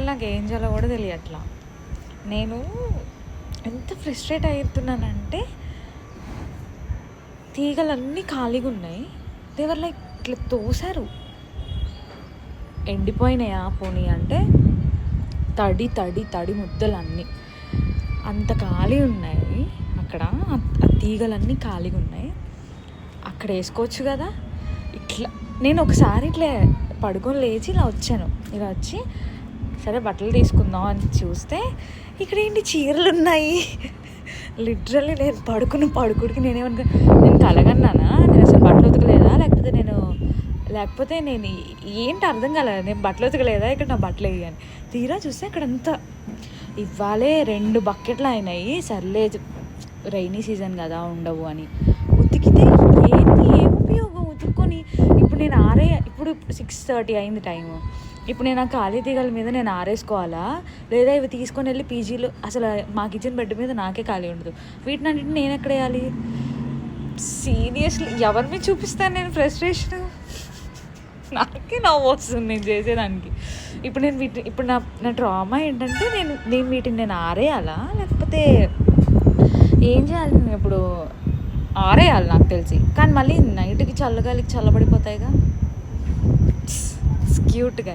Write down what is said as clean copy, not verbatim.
నాకు ఏం చేయాలో కూడా తెలియట్లా. నేను ఎంత ఫ్రస్ట్రేట్ అవుతున్నానంటే తీగలన్నీ ఖాళీగా ఉన్నాయి. దేవర్ లైక్ ఇట్లా తోసారు. ఎండిపోయినాయా పోనీ అంటే తడి తడి తడి ముద్దలు అన్నీ అంత ఖాళీ ఉన్నాయి. అక్కడ ఆ తీగలన్నీ ఖాళీగా ఉన్నాయి. అక్కడ వేసుకోవచ్చు కదా. ఇట్లా నేను ఒకసారి ఇట్లా పడుకొని లేచి ఇలా వచ్చాను. ఇలా వచ్చి సరే బట్టలు తీసుకుందాం అని చూస్తే ఇక్కడ ఏంటి చీరలు ఉన్నాయి. లిటరల్లీ నేను పడుకుడికి నేనేమనుకో నేను కలగన్నానా, నేను అసలు బట్టలు ఉతకలేదా, లేకపోతే నేను ఏంటి అర్థం కాలేదు. నేను బట్టలు ఉతకలేదా, ఇక్కడ నా బట్టలు వేయని తీరా చూస్తే అక్కడంతా ఇవ్వాలే 2 బకెట్లు అయినాయి. సర్లే రైనీ సీజన్ కదా ఉండవు అని ఉతికితే ఏంటి ఏం ఉపయోగం ఉతుక్కొని. ఇప్పుడు 6:30 అయింది టైము. ఇప్పుడు నేను ఆ ఖాళీ తీగల మీద నేను ఆరేసుకోవాలా, లేదా ఇవి తీసుకొని వెళ్ళి పీజీలో అసలు మా కిచెన్ బెడ్ మీద నాకే ఖాళీ ఉండదు. వీటినంటే నేను ఎక్కడ వేయాలి? సీరియస్లీ ఎవరి మీద చూపిస్తాను నేను ఫ్రస్ట్రేషన్? నాకే నవ్వు వస్తుంది నేను చేసేదానికి. ఇప్పుడు నా డ్రామా ఏంటంటే నేను వీటిని ఆరేయాలా, లేకపోతే ఏం చేయాలి? నేను ఇప్పుడు ఆరేయాలి నాకు తెలిసి. కానీ మళ్ళీ నైట్కి చల్లగాలికి చల్లబడిపోతాయిగా. క్యూట్గా